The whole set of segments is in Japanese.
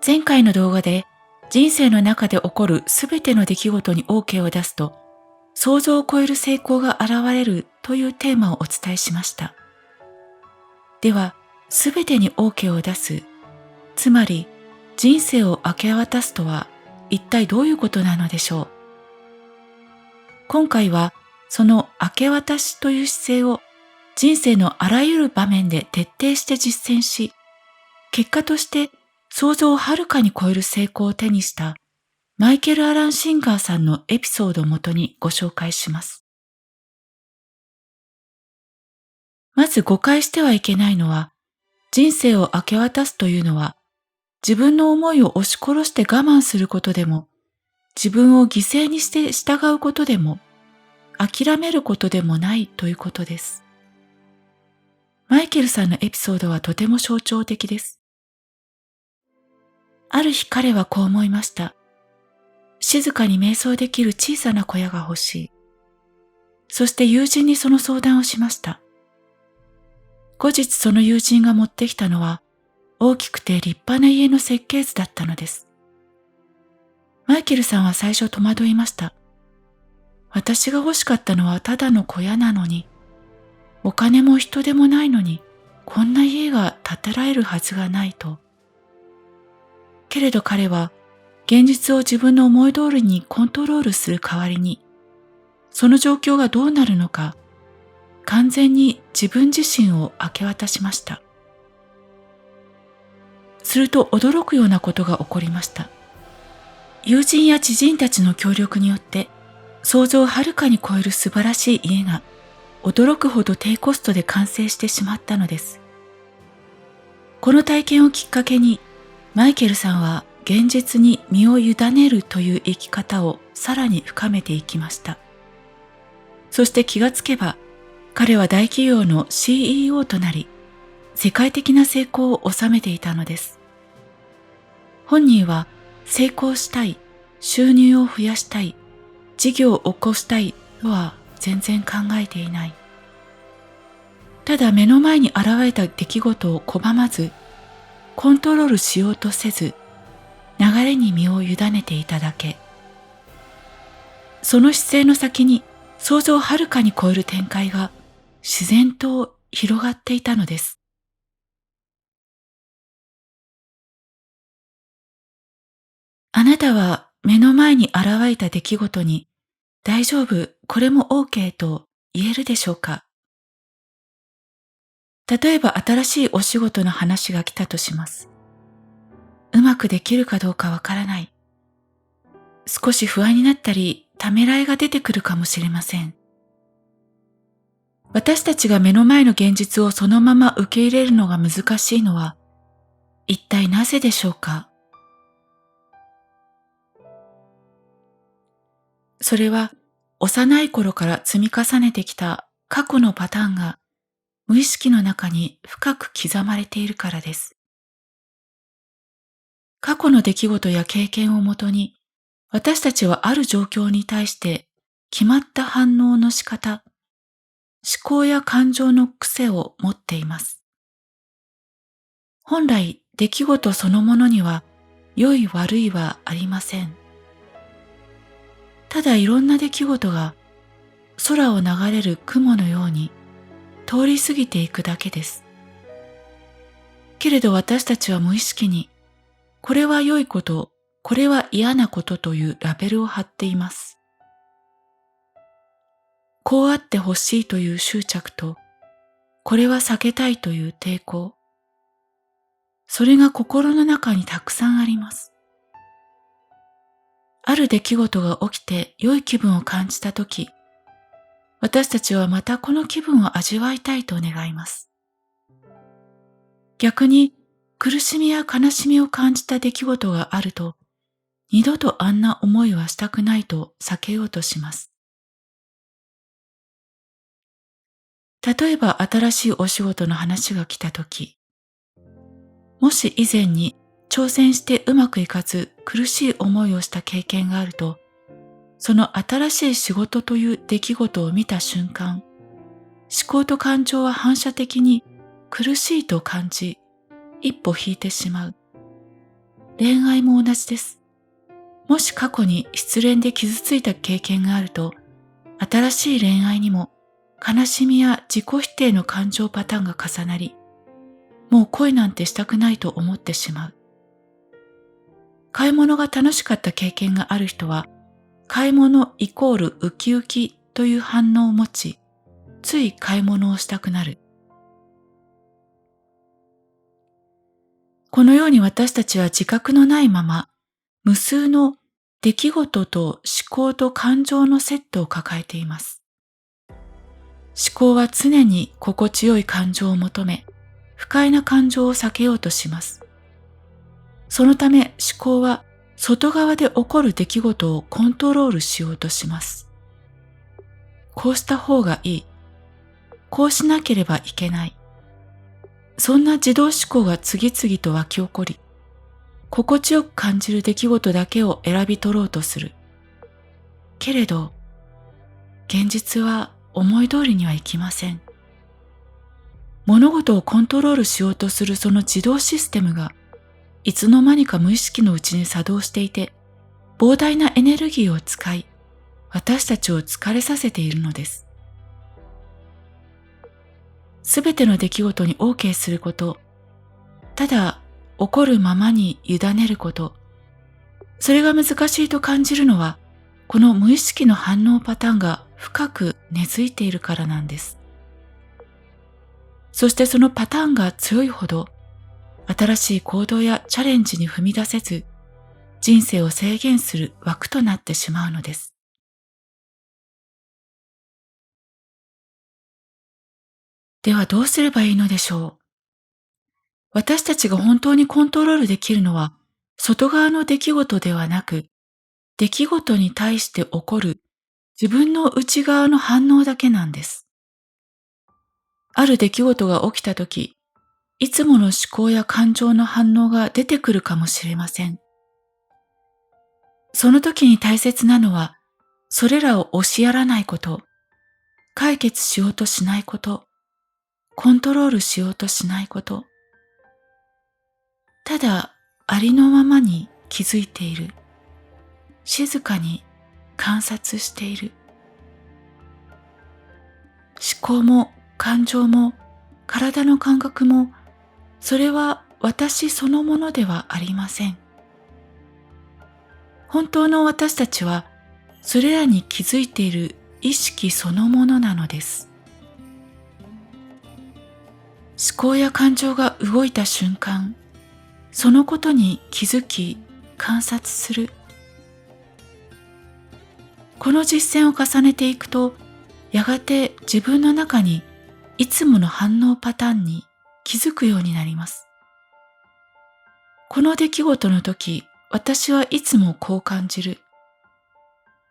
前回の動画で人生の中で起こるすべての出来事に OK を出すと想像を超える成功が現れるというテーマをお伝えしました。では、すべてに OK を出す、つまり人生を明け渡すとは一体どういうことなのでしょう。今回はその明け渡しという姿勢を人生のあらゆる場面で徹底して実践し、結果として想像をはるかに超える成功を手にしたマイケル・アラン・シンガーさんのエピソードをもとにご紹介します。まず誤解してはいけないのは、人生を明け渡すというのは、自分の思いを押し殺して我慢することでも、自分を犠牲にして従うことでも、諦めることでもないということです。マイケルさんのエピソードはとても象徴的です。ある日彼はこう思いました。静かに瞑想できる小さな小屋が欲しい。そして友人にその相談をしました。後日その友人が持ってきたのは大きくて立派な家の設計図だったのです。マイケルさんは最初戸惑いました。私が欲しかったのはただの小屋なのに、お金も人手もないのに、こんな家が建てられるはずがないと。けれど彼は現実を自分の思い通りにコントロールする代わりに、その状況がどうなるのか、完全に自分自身を明け渡しました。すると驚くようなことが起こりました。友人や知人たちの協力によって想像をはるかに超える素晴らしい家が驚くほど低コストで完成してしまったのです。この体験をきっかけにマイケルさんは現実に身を委ねるという生き方をさらに深めていきました。そして気がつけば彼は大企業の CEO となり世界的な成功を収めていたのです。本人は成功したい、収入を増やしたい、事業を起こしたいとは全然考えていない。ただ目の前に現れた出来事を拒まず、コントロールしようとせず、流れに身を委ねていただけ。その姿勢の先に想像をはるかに超える展開が自然と広がっていたのです。あなたは目の前に現れた出来事に大丈夫、これも OK と言えるでしょうか？例えば新しいお仕事の話が来たとします。うまくできるかどうかわからない。少し不安になったり、ためらいが出てくるかもしれません。私たちが目の前の現実をそのまま受け入れるのが難しいのは、一体なぜでしょうか？それは幼い頃から積み重ねてきた過去のパターンが無意識の中に深く刻まれているからです。過去の出来事や経験をもとに、私たちはある状況に対して決まった反応の仕方、思考や感情の癖を持っています。本来、出来事そのものには良い悪いはありません。ただいろんな出来事が空を流れる雲のように通り過ぎていくだけです。けれど私たちは無意識に、これは良いこと、これは嫌なことというラベルを貼っています。こうあってほしいという執着と、これは避けたいという抵抗。それが心の中にたくさんあります。ある出来事が起きて良い気分を感じたとき、私たちはまたこの気分を味わいたいと願います。逆に苦しみや悲しみを感じた出来事があると、二度とあんな思いはしたくないと避けようとします。例えば新しいお仕事の話が来たとき、もし以前に挑戦してうまくいかず苦しい思いをした経験があると、その新しい仕事という出来事を見た瞬間、思考と感情は反射的に苦しいと感じ、一歩引いてしまう。恋愛も同じです。もし過去に失恋で傷ついた経験があると、新しい恋愛にも悲しみや自己否定の感情パターンが重なり、もう恋なんてしたくないと思ってしまう。買い物が楽しかった経験がある人は、買い物イコールウキウキという反応を持ち、つい買い物をしたくなる。このように私たちは自覚のないまま、無数の出来事と思考と感情のセットを抱えています。思考は常に心地よい感情を求め、不快な感情を避けようとします。そのため思考は外側で起こる出来事をコントロールしようとします。こうした方がいい。こうしなければいけない。そんな自動思考が次々と湧き起こり、心地よく感じる出来事だけを選び取ろうとする。けれど、現実は思い通りにはいきません。物事をコントロールしようとするその自動システムが、いつの間にか無意識のうちに作動していて、膨大なエネルギーを使い、私たちを疲れさせているのです。すべての出来事に OK すること、ただ起こるままに委ねること、それが難しいと感じるのは、この無意識の反応パターンが深く根付いているからなんです。そしてそのパターンが強いほど、新しい行動やチャレンジに踏み出せず、人生を制限する枠となってしまうのです。ではどうすればいいのでしょう。私たちが本当にコントロールできるのは、外側の出来事ではなく、出来事に対して起こる自分の内側の反応だけなんです。ある出来事が起きたとき、いつもの思考や感情の反応が出てくるかもしれません。その時に大切なのは、それらを押しやらないこと、解決しようとしないこと、コントロールしようとしないこと、ただありのままに気づいている、静かに観察している。思考も感情も体の感覚も、それは私そのものではありません。本当の私たちは、それらに気づいている意識そのものなのです。思考や感情が動いた瞬間、そのことに気づき、観察する。この実践を重ねていくと、やがて自分の中にいつもの反応パターンに気づくようになります。この出来事の時、私はいつもこう感じる。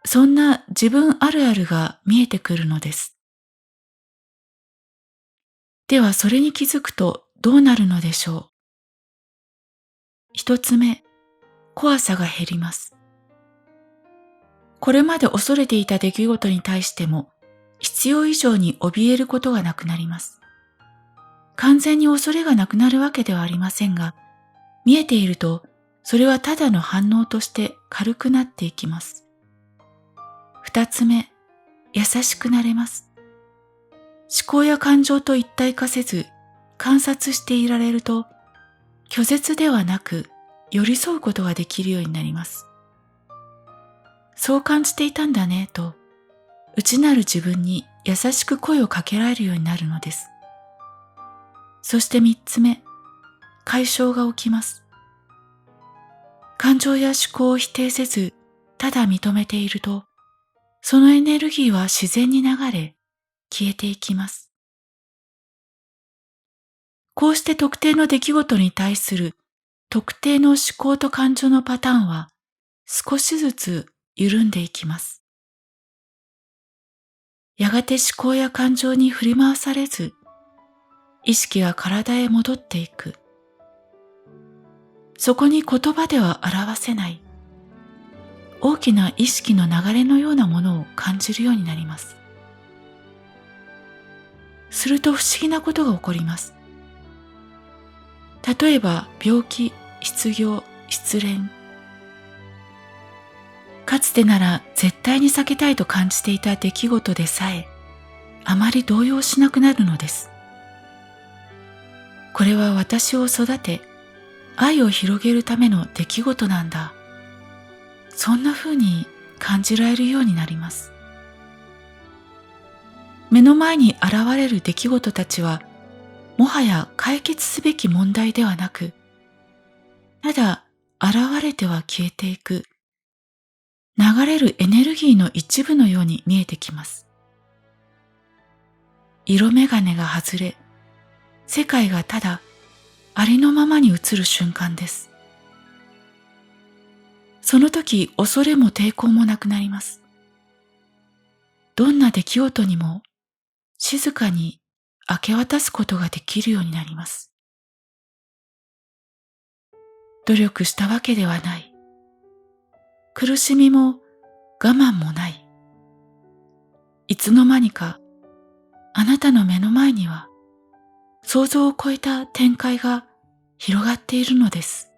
そんな自分あるあるが見えてくるのです。ではそれに気づくとどうなるのでしょう。一つ目、怖さが減ります。これまで恐れていた出来事に対しても、必要以上に怯えることがなくなります。完全に恐れがなくなるわけではありませんが、見えていると、それはただの反応として軽くなっていきます。二つ目、優しくなれます。思考や感情と一体化せず、観察していられると、拒絶ではなく、寄り添うことができるようになります。そう感じていたんだね、と、内なる自分に優しく声をかけられるようになるのです。そして三つ目、解消が起きます。感情や思考を否定せず、ただ認めていると、そのエネルギーは自然に流れ、消えていきます。こうして特定の出来事に対する特定の思考と感情のパターンは少しずつ緩んでいきます。やがて思考や感情に振り回されず、意識が体へ戻っていく。そこに言葉では表せない大きな意識の流れのようなものを感じるようになります。すると不思議なことが起こります。例えば病気、失業、失恋。かつてなら絶対に避けたいと感じていた出来事でさえ、あまり動揺しなくなるのです。これは私を育て、愛を広げるための出来事なんだ。そんな風に感じられるようになります。目の前に現れる出来事たちは、もはや解決すべき問題ではなく、ただ現れては消えていく、流れるエネルギーの一部のように見えてきます。色眼鏡が外れ、世界がただありのままに映る瞬間です。その時、恐れも抵抗もなくなります。どんな出来事にも静かに明け渡すことができるようになります。努力したわけではない。苦しみも我慢もない。いつの間にかあなたの目の前には想像を超えた展開が広がっているのです。